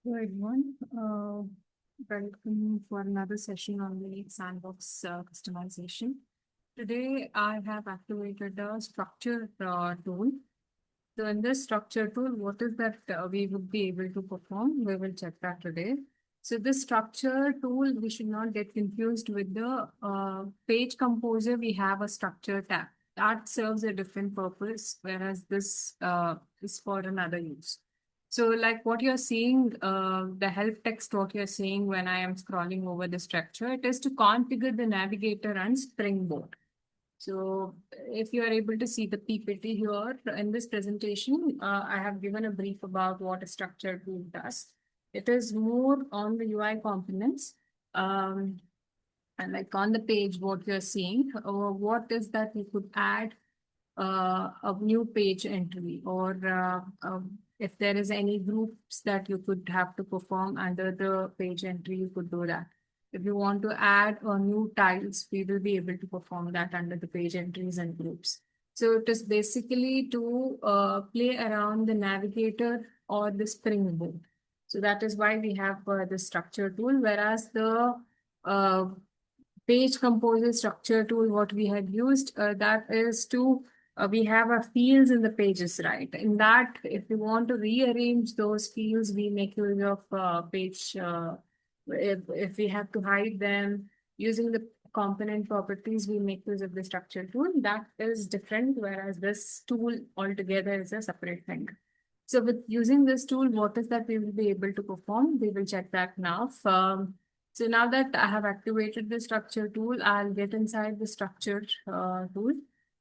Hello everyone. Welcome for another session on the Sandbox customization. Today I have activated a structure tool. So in this structure tool, what is that we would be able to perform? We will check that today. So this structure tool, we should not get confused with the page composer. We have a structure tab that serves a different purpose, whereas this is for another use. So like what you're seeing, the help text, what you're seeing when I am scrolling over the structure, it is to configure the navigator and Springboard. So if you are able to see the PPT here in this presentation, I have given a brief about what a structure tool does. It is more on the UI components. And like on the page, what you're seeing, what is that you could add a new page entry, or if there is any groups that you could have to perform under the page entry, you could do that. If you want to add new tiles, we will be able to perform that under the page entries and groups. So it is basically to play around the navigator or the springboard. So that is why we have the structure tool, whereas the uh, page composer structure tool, what we had used, that is to we have our fields in the pages, right? In that, if we want to rearrange those fields, we make use of page. If we have to hide them using the component properties, we make use of the structure tool. That is different, whereas this tool altogether is a separate thing. So with using this tool, what is that we will be able to perform? We will check that now. So now that I have activated the structure tool, I'll get inside the structure tool.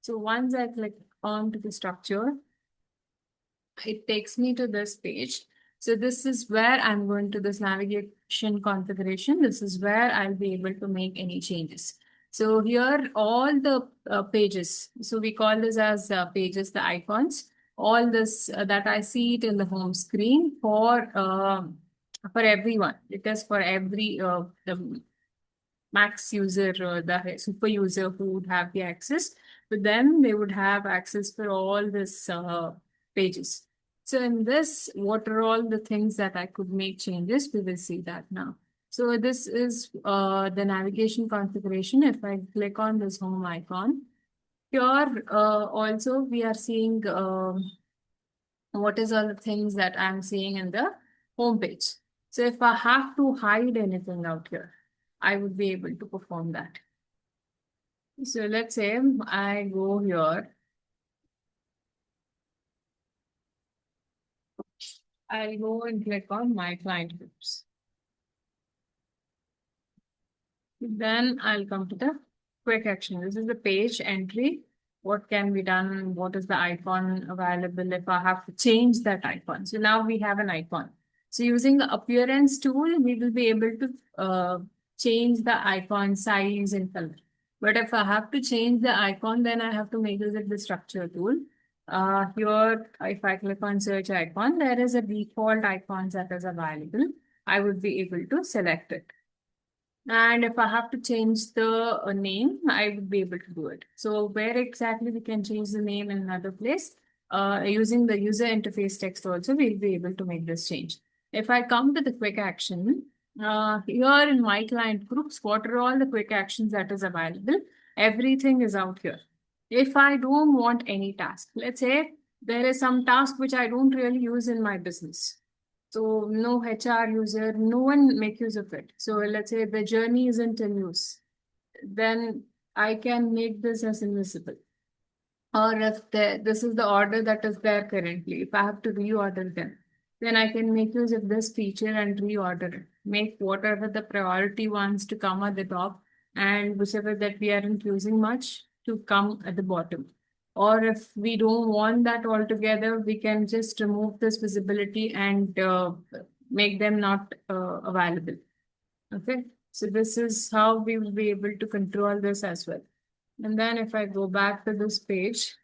So once I click onto the structure, it takes me to this page. So this is where I'm going to this navigation configuration. This is where I'll be able to make any changes. So here, all the pages. So we call this as pages, the icons. All this that I see it in the home screen for everyone. It is for every the max user, the super user who would have the access. But then they would have access for all this pages. So in this, what are all the things that I could make changes? We will see that now. So this is the navigation configuration. If I click on this home icon, here also we are seeing what is all the things that I'm seeing in the home page. So if I have to hide anything out here, I would be able to perform that. So let's say I go here. I'll go and click on my client groups. Then I'll come to the quick action. This is the page entry. What can be done? What is the icon available if I have to change that icon? So now we have an icon. So using the appearance tool, we will be able to change the icon size and color. But if I have to change the icon, then I have to make use of the structure tool. Here, if I click on search icon, there is a default icon that is available. I would be able to select it. And if I have to change the name, I would be able to do it. So where exactly we can change the name in another place, using the user interface text also, we'll be able to make this change. If I come to the quick action, here in my client groups, what are all the quick actions that is available? Everything is out here. If I don't want any task, let's say there is some task which I don't really use in my business. So no HR user, no one make use of it. So let's say the journey isn't in use, then I can make this as invisible. Or if this is the order that is there currently, if I have to reorder them, then I can make use of this feature and reorder it. Make whatever the priority ones to come at the top and whichever that we aren't using much to come at the bottom. Or if we don't want that altogether, we can just remove this visibility and make them not available. Okay, so this is how we will be able to control this as well. And then if I go back to this page,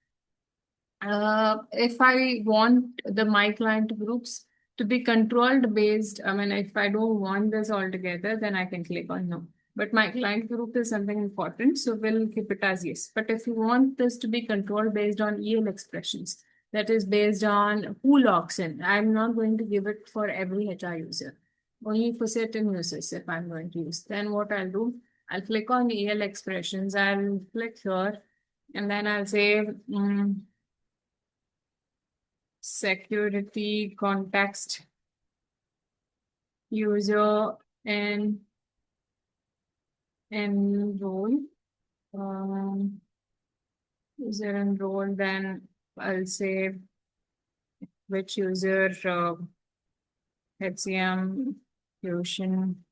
if I want the my client groups to be controlled based, I mean, if I don't want this altogether, then I can click on no. But my client group is something important, so we'll keep it as yes. But if you want this to be controlled based on EL expressions, that is based on who logs in. I'm not going to give it for every HR user, only for certain users if I'm going to use. Then what I'll do, I'll click on EL expressions, I'll click here, and then I'll say security context user and enroll. Um, User enroll, then I'll say which user, HCM, Fusion.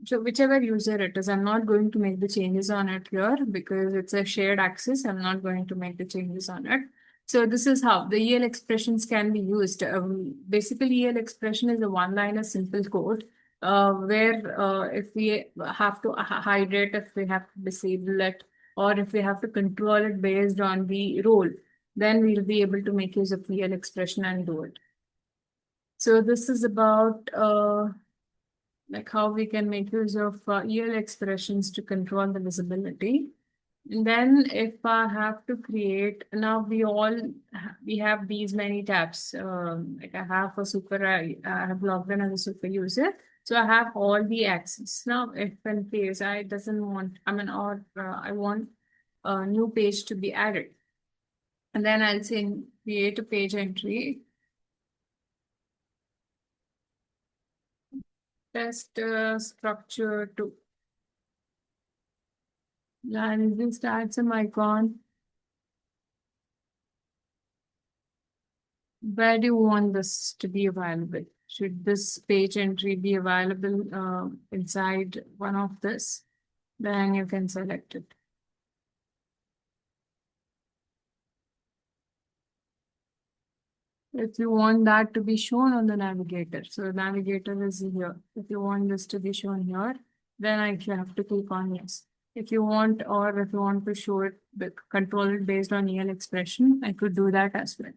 So whichever user it is, I'm not going to make the changes on it here because it's a shared access. I'm not going to make the changes on it. So this is how the EL expressions can be used. Basically, EL expression is a one-liner simple code where if we have to hide it, if we have to disable it, or if we have to control it based on the role, then we'll be able to make use of EL expression and do it. So this is about like how we can make use of EL expressions to control the visibility. And then if I have to create, now we have these many tabs. Like I have a super, I have logged in as a super user. So I have all the access. Now, if in case I doesn't want, I mean, or I want a new page to be added. And then I'll say create a page entry, test structure to, and just add some icon. Where do you want this to be available? Should this page entry be available inside one of this? Then you can select it. If you want that to be shown on the navigator, so navigator is here. If you want this to be shown here, then I have to click on yes. If you want, or if you want to show it, control it based on EL expression, I could do that as well.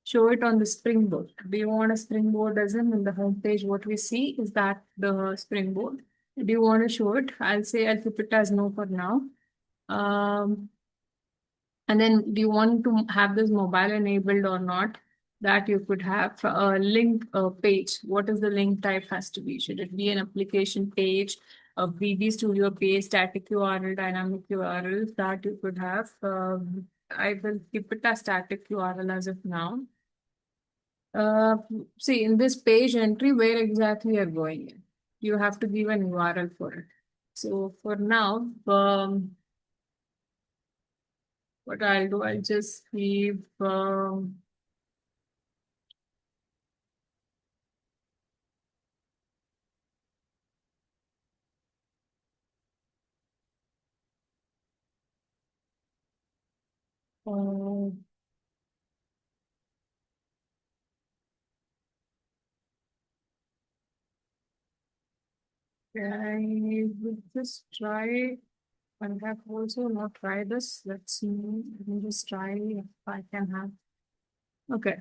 Show it on the springboard. Do you want a springboard as in the home page? What we see is that the springboard. Do you want to show it? I'll say I'll keep it as no for now. And then do you want to have this mobile enabled or not? That you could have a link page. What is the link type has to be? Should it be an application page, a VB Studio page, static URL, dynamic URL that you could have? I will keep it as static URL as of now. Uh, See, in this page entry, where exactly you're going in, you have to give an URL for it. So for now, what I'll do, I'll just leave uh, I will just try. I have also not tried this. Let's see. Let me just try if I can have. Okay.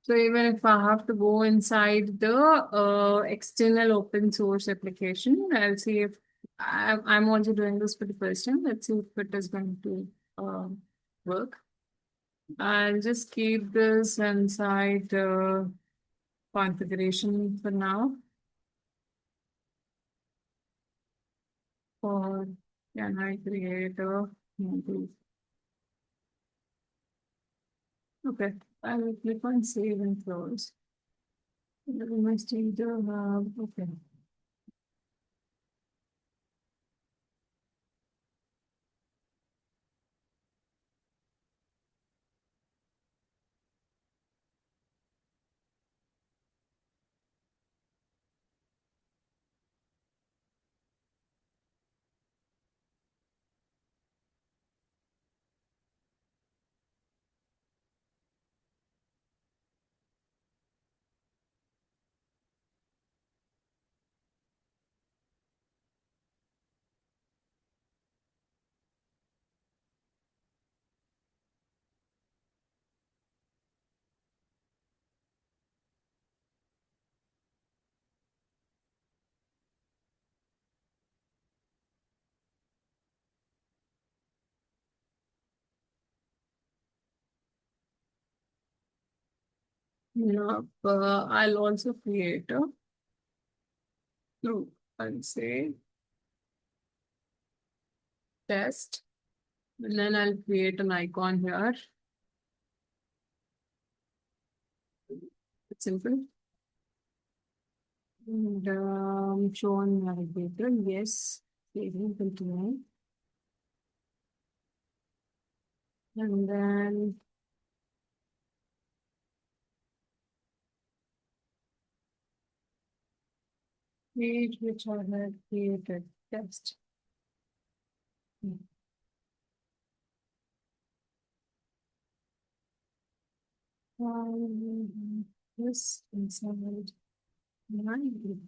So even if I have to go inside the external open source application, I'll see if I'm also doing this for the first time. Let's see if it is going to work. I'll just keep this inside configuration for now. Or can I create a new? Okay, I will click on save and close. We must either have, okay. Yeah, I'll also create a group and say test, and then I'll create an icon here. It's simple. And show on navigator, yes, saving continue. And then page which I had created test. This inside my group.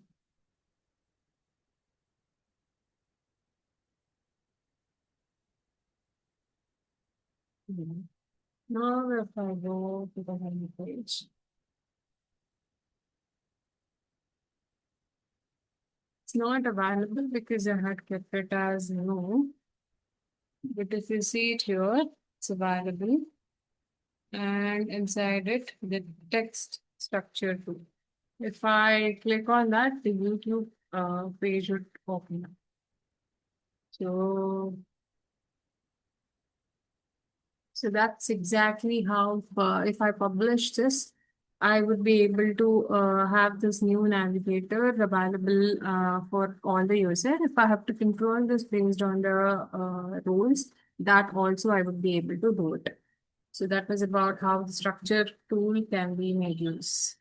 Now if I go to the home page, it's not available because I had kept it as no. But if you see it here, it's available. And inside it, the text structure too. If I click on that, the YouTube page would open up. So, so that's exactly how, if I publish this, I would be able to have this new navigator available for all the users. If I have to control this based on the rules, that also I would be able to do it. So that was about how the structure tool can be made use.